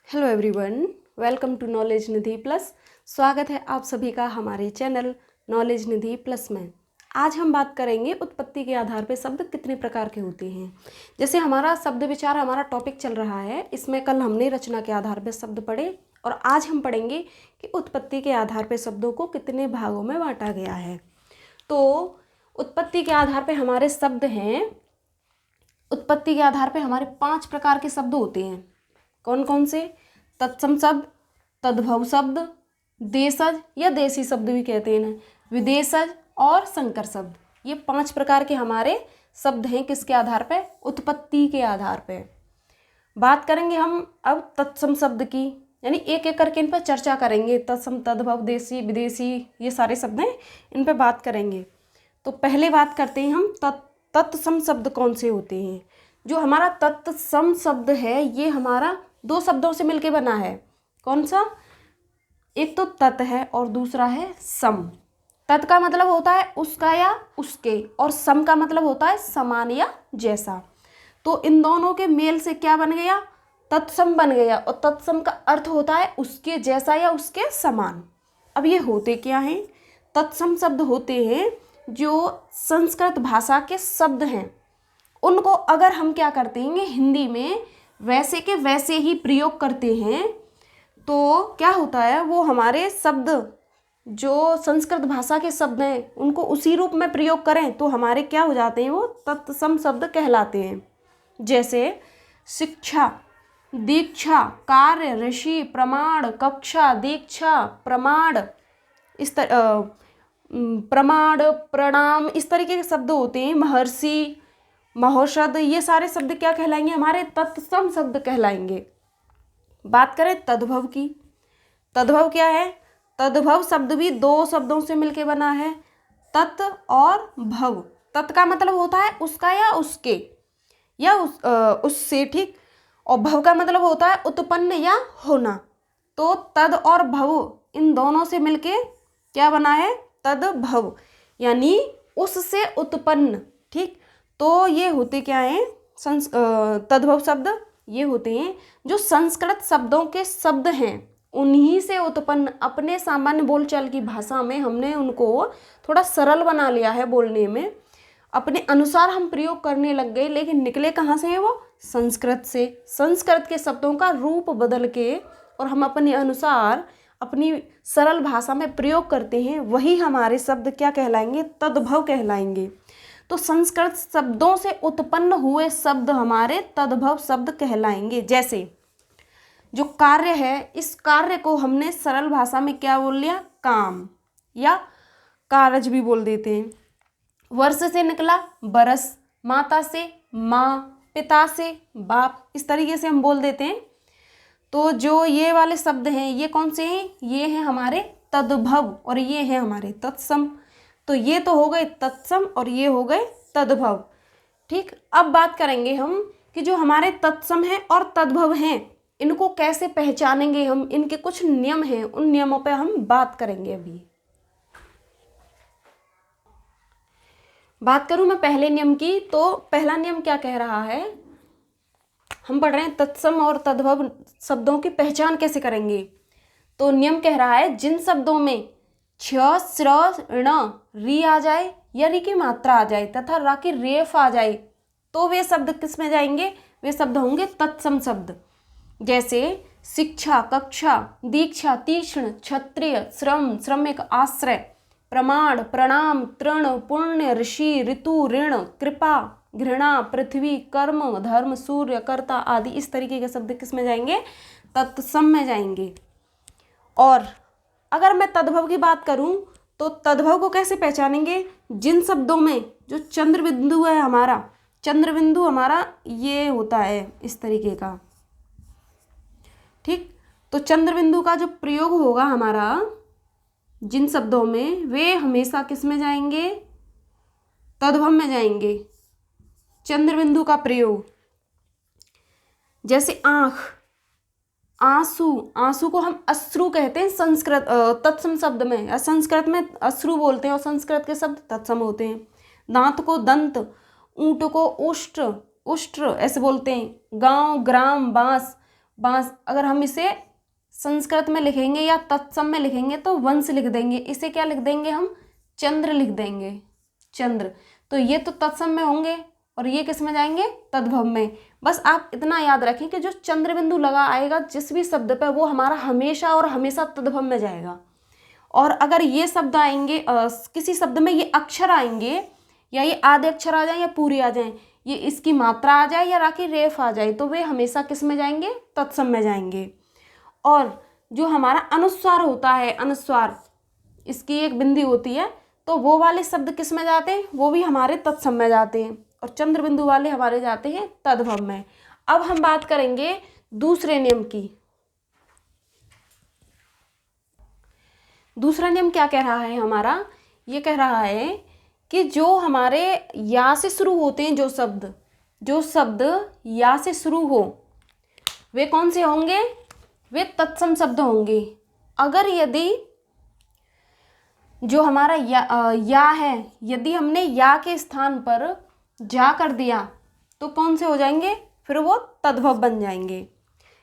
Hello everyone, welcome to knowledge Nidhi plus. स्वागत है आप सभी का हमारे चैनल नॉलेज निधि प्लस में। आज हम बात करेंगे उत्पत्ति के आधार पर शब्द कितने प्रकार के होते हैं। जैसे हमारा शब्द विचार हमारा टॉपिक चल रहा है, इसमें कल हमने रचना के आधार पर शब्द पढ़े और आज हम पढ़ेंगे कि उत्पत्ति के आधार पर शब्दों को कितने भागों में बांटा गया है। तो उत्पत्ति के आधार पर हमारे शब्द हैं, उत्पत्ति के आधार पर हमारे 5 प्रकार के शब्द होते हैं। कौन कौन से? तत्सम शब्द, तद्भव शब्द, देशज या देशी शब्द भी कहते हैं, विदेशज और संकर शब्द। ये 5 प्रकार के हमारे शब्द हैं। किसके आधार पे? उत्पत्ति के आधार पे। बात करेंगे हम अब तत्सम शब्द की, यानी एक एक करके इन पर चर्चा करेंगे। तत्सम, तद्भव, देशी, विदेशी, ये सारे शब्द हैं, इन पर बात करेंगे। तो पहले बात करते हैं हम तत्सम शब्द कौन से होते हैं। जो हमारा तत्सम शब्द है ये हमारा 2 शब्दों से मिलके बना है। कौन सा? एक तो तत् है और दूसरा है सम। तत् का मतलब होता है उसका या उसके, और सम का मतलब होता है समान या जैसा। तो इन दोनों के मेल से क्या बन गया? तत्सम बन गया। और तत्सम का अर्थ होता है उसके जैसा या उसके समान। अब ये होते क्या हैं? तत्सम शब्द होते हैं जो संस्कृत भाषा के शब्द हैं, उनको अगर हम क्या करते हैं हिंदी में वैसे के वैसे ही प्रयोग करते हैं तो क्या होता है, वो हमारे शब्द जो संस्कृत भाषा के शब्द हैं उनको उसी रूप में प्रयोग करें तो हमारे क्या हो जाते हैं, वो तत्सम शब्द कहलाते हैं। जैसे शिक्षा, दीक्षा, कार्य, ऋषि, प्रमाण, कक्षा, दीक्षा, प्रमाण, इस प्रमाण, प्रणाम, इस तरीके के शब्द होते हैं। महर्षि, महौषध, ये सारे शब्द क्या कहलाएंगे? हमारे तत्सम शब्द कहलाएंगे। बात करें तद्भव की। तद्भव क्या है? तद्भव शब्द भी 2 शब्दों से मिलके बना है, तत् और भव। तत् का मतलब होता है उसका या उसके या उससे, ठीक। और भव का मतलब होता है उत्पन्न या होना। तो तद और भव इन दोनों से मिलके क्या बना है? तद्भव, यानी उससे उत्पन्न, ठीक। तो ये होते क्या हैं? तद्भव शब्द ये होते हैं जो संस्कृत शब्दों के शब्द हैं, उन्हीं से उत्पन्न। अपने सामान्य बोलचाल की भाषा में हमने उनको थोड़ा सरल बना लिया है, बोलने में अपने अनुसार हम प्रयोग करने लग गए, लेकिन निकले कहाँ से हैं? वो संस्कृत से। संस्कृत के शब्दों का रूप बदल के और हम अपने अनुसार अपनी सरल भाषा में प्रयोग करते हैं, वही हमारे शब्द क्या कहलाएंगे? तद्भव कहलाएंगे। तो संस्कृत शब्दों से उत्पन्न हुए शब्द हमारे तद्भव शब्द कहलाएंगे। जैसे जो कार्य है, इस कार्य को हमने सरल भाषा में क्या बोल लिया? काम या कारज भी बोल देते हैं। वर्ष से निकला बरस, माता से माँ, पिता से बाप, इस तरीके से हम बोल देते हैं। तो जो ये वाले शब्द हैं ये कौन से हैं? ये हैं हमारे तद्भव और ये हैं हमारे तत्सम। तो ये तो हो गए तत्सम और ये हो गए तद्भव, ठीक। अब बात करेंगे हम कि जो हमारे तत्सम हैं और तद्भव हैं इनको कैसे पहचानेंगे हम। इनके कुछ नियम हैं, उन नियमों पे हम बात करेंगे। अभी बात करूं मैं पहले नियम की, तो पहला नियम क्या कह रहा है? हम पढ़ रहे हैं तत्सम और तद्भव शब्दों की पहचान कैसे करेंगे। तो नियम कह रहा है जिन शब्दों में छ, स्र, ण, री आ जाए या री की मात्रा आ जाए तथा रा की रेफ आ जाए तो वे शब्द किस में जाएंगे? वे शब्द होंगे तत्सम शब्द। जैसे शिक्षा, कक्षा, दीक्षा, तीक्ष्ण, क्षत्रिय, श्रम, श्रमिक, आश्रय, प्रमाण, प्रणाम, तृण, पुण्य, ऋषि, ऋतु, ऋण, कृपा, घृणा, पृथ्वी, कर्म, धर्म, सूर्य, कर्ता आदि। इस तरीके के शब्द किस में जाएंगे? तत्सम में जाएंगे। और अगर मैं तद्भव की बात करूं तो तद्भव को कैसे पहचानेंगे? जिन शब्दों में जो चंद्र बिंदु है हमारा, चंद्र बिंदु हमारा ये होता है इस तरीके का, ठीक। तो चंद्र बिंदु का जो प्रयोग होगा हमारा जिन शब्दों में, वे हमेशा किस में जाएंगे? तद्भव में जाएंगे। चंद्र बिंदु का प्रयोग, जैसे आंख, आंसू, आंसू को हम अश्रु कहते हैं संस्कृत तत्सम शब्द में, या संस्कृत में अश्रु बोलते हैं और संस्कृत के शब्द तत्सम होते हैं। दांत को दंत, ऊंट को उष्ट्र, उष्ट्र ऐसे बोलते हैं। गांव, ग्राम, बांस, बांस, अगर हम इसे संस्कृत में लिखेंगे या तत्सम में लिखेंगे तो वंश लिख देंगे, इसे क्या लिख देंगे हम, चंद्र लिख देंगे, चंद्र। तो ये तो तत्सम में होंगे और ये किस में जाएंगे, तद्भव में। बस आप इतना याद रखें कि जो चंद्र बिंदु लगा आएगा जिस भी शब्द पे, वो हमारा हमेशा और हमेशा तद्भव में जाएगा। और अगर ये शब्द आएंगे, किसी शब्द में ये अक्षर आएंगे, या ये आधे अक्षर आ जाए या पूरे आ जाएं, ये इसकी मात्रा आ जाए या राखी रेफ आ जाए, तो वे हमेशा किस में जाएंगे, तत्सम में जाएंगे। और जो हमारा अनुस्वार होता है, अनुस्वार, इसकी एक बिंदी होती है, तो वो वाले शब्द किस में जाते हैं, वो भी हमारे तत्सम में जाते हैं, और चंद्र बिंदु वाले हमारे जाते हैं तद्भव में। अब हम बात करेंगे दूसरे नियम की। दूसरा नियम क्या कह रहा है हमारा, ये कह रहा है कि जो हमारे या से शुरू होते हैं, जो शब्द या से शुरू हो, वे कौन से होंगे, वे तत्सम शब्द होंगे। अगर यदि जो हमारा या है, यदि हमने या के स्थान पर जा कर दिया तो कौन से हो जाएंगे, फिर वो तद्भव बन जाएंगे।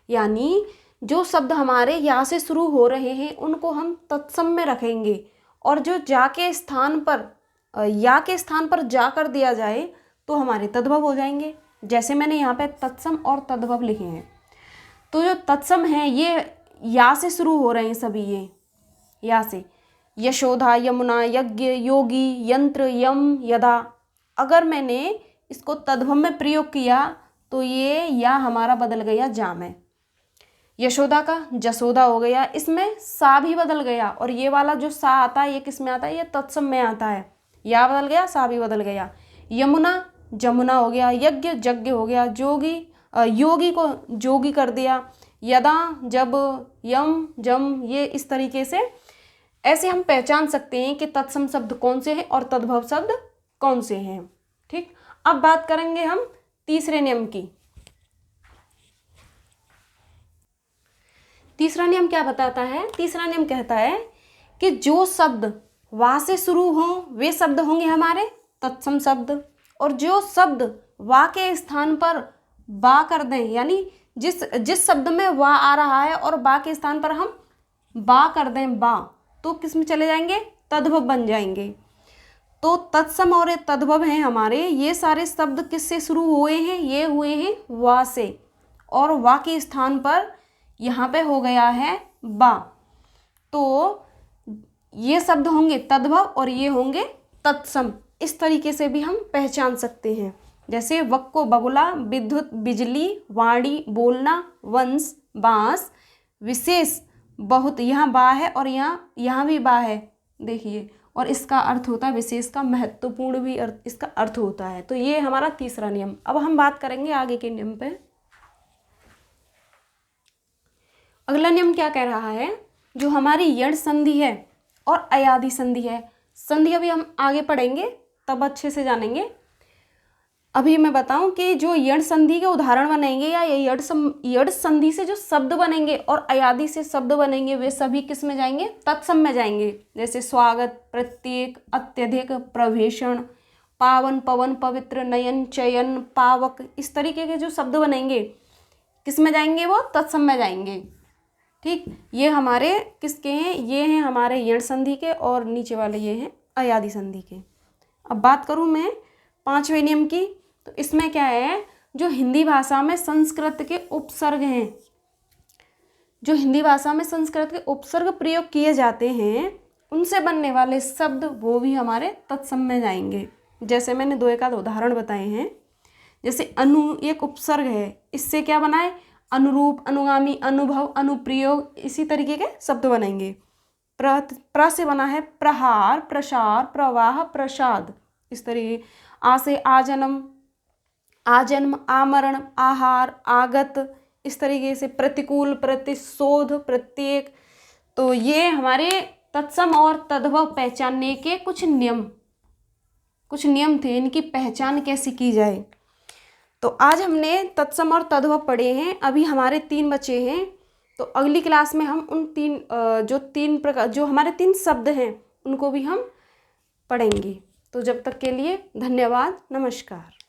यानी जो शब्द हमारे या से शुरू हो रहे हैं उनको हम तत्सम में रखेंगे, और जो या के स्थान पर जा कर दिया जाए तो हमारे तद्भव हो जाएंगे। जैसे मैंने यहाँ पे तत्सम और तद्भव लिखे हैं। तो जो तत्सम है ये या से शुरू हो रहे हैं सभी, ये या से, यशोदा, यमुना, यज्ञ, योगी, यंत्र, यम, यदा। अगर मैंने इसको तद्भव में प्रयोग किया तो ये या हमारा बदल गया जा में, यशोदा का जसोदा हो गया, इसमें सा भी बदल गया, और ये वाला जो सा आता है ये किस में आता है, ये तत्सम में आता है, या बदल गया, सा भी बदल गया। यमुना जमुना हो गया, यज्ञ यज्ञ हो गया, योगी को जोगी कर दिया, यदा जब, यम जम, ये इस तरीके से ऐसे हम पहचान सकते हैं कि तत्सम शब्द कौन से हैं और तद्भव शब्द कौन से हैं। ठीक, अब बात करेंगे हम तीसरे नियम की। तीसरा नियम क्या बताता है, तीसरा नियम कहता है कि जो शब्द वा से शुरू हो वे शब्द होंगे हमारे तत्सम शब्द, और जो शब्द वा के स्थान पर बा कर दें, यानी जिस शब्द में वा आ रहा है और बा के स्थान पर हम बा कर दें, बा, तो किस में चले जाएंगे, तद्भव बन जाएंगे। तो तत्सम और तद्भव हैं हमारे, ये सारे शब्द किससे शुरू हुए हैं, ये हुए हैं वा से, और वा के स्थान पर यहाँ पे हो गया है बा, तो ये शब्द होंगे तद्भव और ये होंगे तत्सम। इस तरीके से भी हम पहचान सकते हैं। जैसे वक्को बगुला, विद्युत बिजली, वाणी बोलना, वंश बांस, विशेष बहुत, यहाँ बा है और यहाँ भी बा है, देखिए, और इसका अर्थ होता है विशेष का महत्वपूर्ण भी इसका अर्थ होता है। तो ये हमारा तीसरा नियम। अब हम बात करेंगे आगे के नियम पे। अगला नियम क्या कह रहा है, जो हमारी यण संधि है और अयादि संधि है, संधि अभी हम आगे पढ़ेंगे तब अच्छे से जानेंगे। अभी मैं बताऊं कि जो यण संधि के उदाहरण बनेंगे या यण संधि से जो शब्द बनेंगे और अयादि से शब्द बनेंगे वे सभी किस में जाएंगे, तत्सम में जाएंगे। जैसे स्वागत, प्रत्येक, अत्यधिक, प्रवेशण, पावन, पवन, पवित्र, नयन, चयन, पावक, इस तरीके के जो शब्द बनेंगे किस में जाएंगे, वो तत्सम में जाएंगे। ठीक, ये हमारे किसके हैं, ये हैं हमारे यण संधि के, और नीचे वाले ये हैं अयादि संधि के। अब बात करूं मैं पांचवें नियम की, तो इसमें क्या है, जो हिंदी भाषा में संस्कृत के उपसर्ग हैं, जो हिंदी भाषा में संस्कृत के उपसर्ग प्रयोग किए जाते हैं उनसे बनने वाले शब्द वो भी हमारे तत्सम में जाएंगे। जैसे मैंने दो एक आध उदाहरण बताए हैं। जैसे अनु एक उपसर्ग है, इससे क्या बनाए, अनुरूप, अनुगामी, अनुभव, अनुप्रयोग, इसी तरीके के शब्द बनेंगे। प्र से बना है प्रहार, प्रसार, प्रवाह, प्रसाद, इस तरीके। आ से आजन्म, आजन्म, आमरण, आहार, आगत, इस तरीके से। प्रतिकूल, प्रतिशोध, प्रत्येक। तो ये हमारे तत्सम और तद्भव पहचानने के कुछ नियम थे, इनकी पहचान कैसे की जाए। तो आज हमने तत्सम और तद्भव पढ़े हैं, अभी हमारे 3 बचे हैं। तो अगली क्लास में हम उन तीन प्रकार जो हमारे 3 शब्द हैं उनको भी हम पढ़ेंगे। तो जब तक के लिए धन्यवाद, नमस्कार।